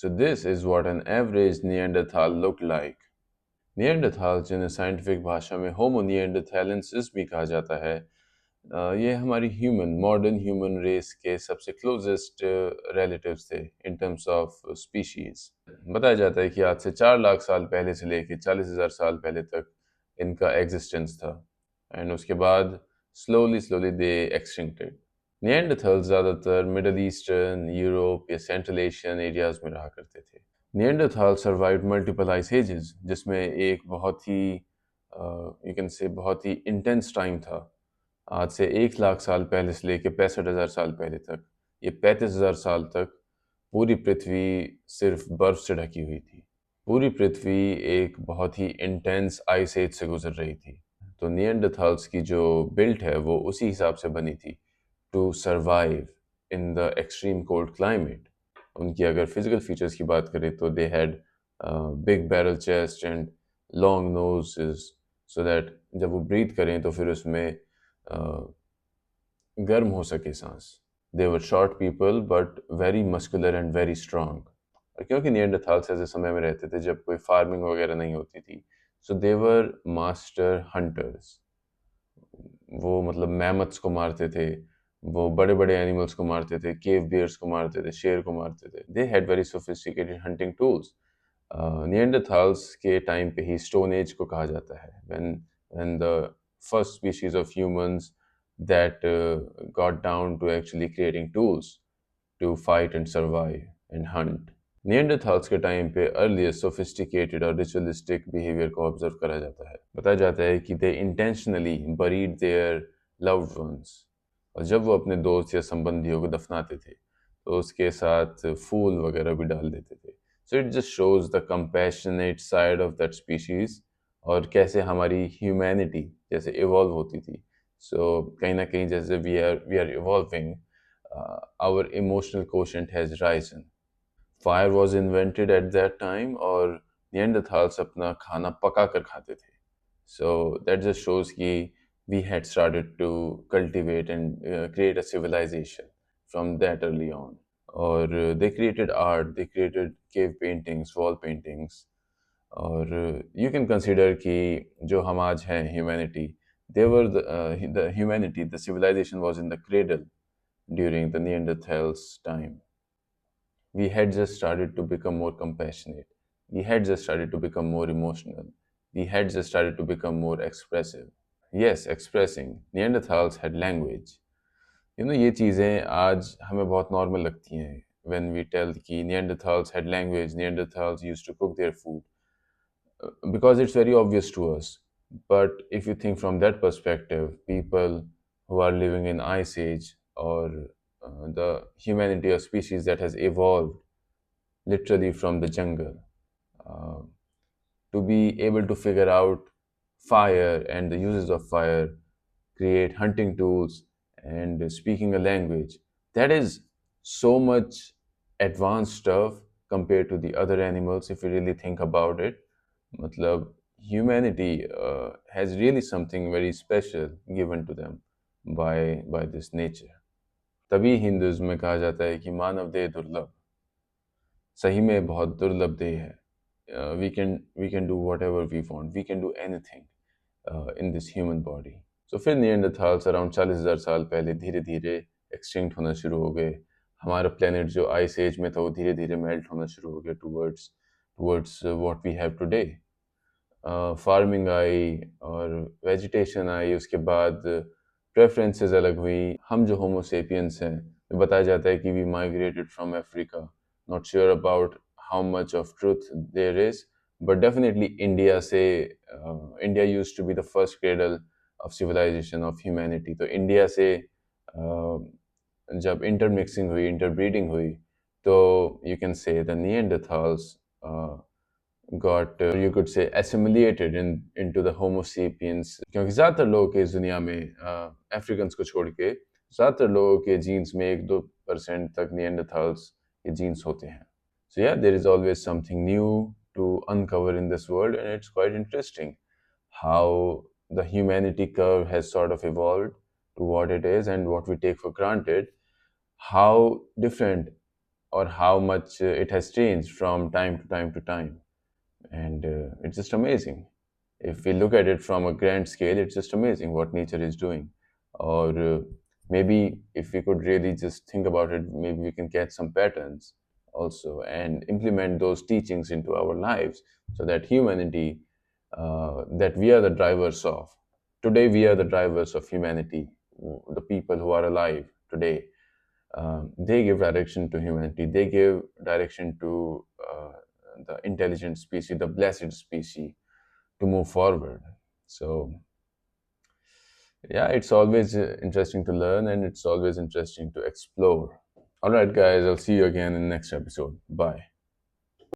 So this is what an average Neanderthal looked like. नियंडरथाल जिन्हें scientific भाषा में होमो नियंडरथैलेंसिस भी कहा जाता है, ये हमारी मॉडर्न ह्यूमन रेस के सबसे क्लोजेस्ट रिलेटिव्स थे इन टर्म्स ऑफ स्पीशीज। बताया जाता है कि आज से 4 लाख साल पहले से लेके 40,000 साल पहले तक इनका एग्जिस्टेंस था, एंड उसके बाद slowly slowly they extincted. Neanderthal ज़्यादातर मिडल ईस्टर्न, यूरोप या सेंट्रल एशियन एरियाज में रहा करते थे। Neanderthal survived multiple ice edges, जिसमें एक बहुत ही यू कैन से बहुत ही इंटेंस टाइम था, आज से 1 लाख साल पहले से लेकर 65,000 साल पहले तक। ये 35,000 साल तक पूरी पृथ्वी सिर्फ बर्फ से ढकी हुई थी। पूरी पृथ्वी एक बहुत ही इंटेंस आइस एज से गुजर रही थी। तो नियंडरथाल्स की जो बिल्ट है वो उसी हिसाब से बनी थी, to survive in the extreme cold climate. उनकी अगर फिजिकल फीचर्स की बात करें तो they had big barrel chest and long noses, so that जब वो ब्रीथ करें तो फिर उसमें गर्म हो सके सांस। They were short people but very muscular and very strong. और क्योंकि नियंडरथाल्स ऐसे समय में रहते थे जब कोई फार्मिंग वगैरह नहीं होती थी, सो दे वर मास्टर हंटर्स। वो मतलब मैमथ्स को मारते थे, वो बड़े बड़े एनिमल्स को मारते थे, केव बियर्स को मारते थे, शेर को मारते थे। They had very sophisticated hunting tools. Neanderthals के टाइम पे ही स्टोन एज को कहा जाता है, when the first species of humans that got down to actually creating tools to fight and survive and hunt. नियंडरथाल्स के टाइम पे अर्लीस्ट सोफिस्टिकेटेड और ritualistic behaviour को ऑब्जर्व करा जाता है। बताया जाता है कि they intentionally buried their loved ones, और जब वो अपने दोस्त या संबंधियों को दफनाते थे तो उसके साथ फूल वगैरह भी डाल देते थे। So it just shows the compassionate side of that species, और कैसे हमारी ह्यूमैनिटी जैसे इवॉल्व होती थी। सो कहीं ना कहीं जैसे we are evolving, our emotional quotient has risen. Fire was invented at that time, और नियंडरथाल्स अपना खाना पका कर खाते थे। सो दैट जस्ट शोज कि we had started to cultivate and create a civilization from that early on. और they created art, they created cave paintings, wall paintings, और you can consider कि जो हम आज हैं humanity, the humanity, the civilization was in the cradle during the Neanderthals time. We had just started to become more compassionate. We had just started to become more emotional. We had just started to become more expressive. Yes, expressing. Neanderthals had language. ये चीज़ें आज हमें बहुत normal लगती हैं when we tell कि Neanderthals had language, Neanderthals used to cook their food, because it's very obvious to us. But if you think from that perspective, people who are living in ice age, or the humanity or species that has evolved literally from the jungle, uh, to be able to figure out fire and the uses of fire, create hunting tools, and speaking a language, that is so much advanced stuff compared to the other animals if you really think about it. Matlab, humanity has really something very special given to them by this nature. तभी Hinduism में कहा जाता है कि मानव देह दुर्लभ, सही में बहुत दुर्लभ देह है। We can do whatever we want, we can do anything in this human body. So फिर नियंडरथाल्स अराउंड 40,000 साल पहले धीरे धीरे एक्सटिंक्ट होना शुरू हो गए। हमारा प्लेनेट जो आइस एज में था वो धीरे धीरे मेल्ट होना शुरू हो गया towards what we have today. Farming आई और वेजिटेशन आई, उसके बाद प्रेफरेंसेस अलग हुई। हम जो होमोसेपियंस हैं, बताया जाता है कि we migrated from Africa. Not sure about how much of truth there is, but definitely India से, India used to be the first cradle of civilisation of humanity. तो इंडिया से जब इंटरमिक्सिंग हुई, इंटरब्रीडिंग हुई, तो you can say the Neanderthals got you could say assimilated into the Homo sapiens, क्योंकि ज़्यादातर लोगों के इस दुनिया में अफ्रीकन्स को छोड़ के ज़्यादातर लोगों के जीन्स में 1-2% तक नियंडरथाल्स के जीन्स होते हैं. So yeah, there is always something new to uncover in this world, and it's quite interesting how the humanity curve has sort of evolved to what it is and what we take for granted, how different or how much it has changed from time to time to time. And it's just amazing. If we look at it from a grand scale, it's just amazing what nature is doing. Or maybe if we could really just think about it, maybe we can catch some patterns also and implement those teachings into our lives, so that humanity, that we are the drivers of. Today, we are the drivers of humanity, the people who are alive today. They give direction to humanity. They give direction to the intelligent species, the blessed species, to move forward. So, yeah, it's always interesting to learn, and it's always interesting to explore. All right, guys, I'll see you again in the next episode. Bye.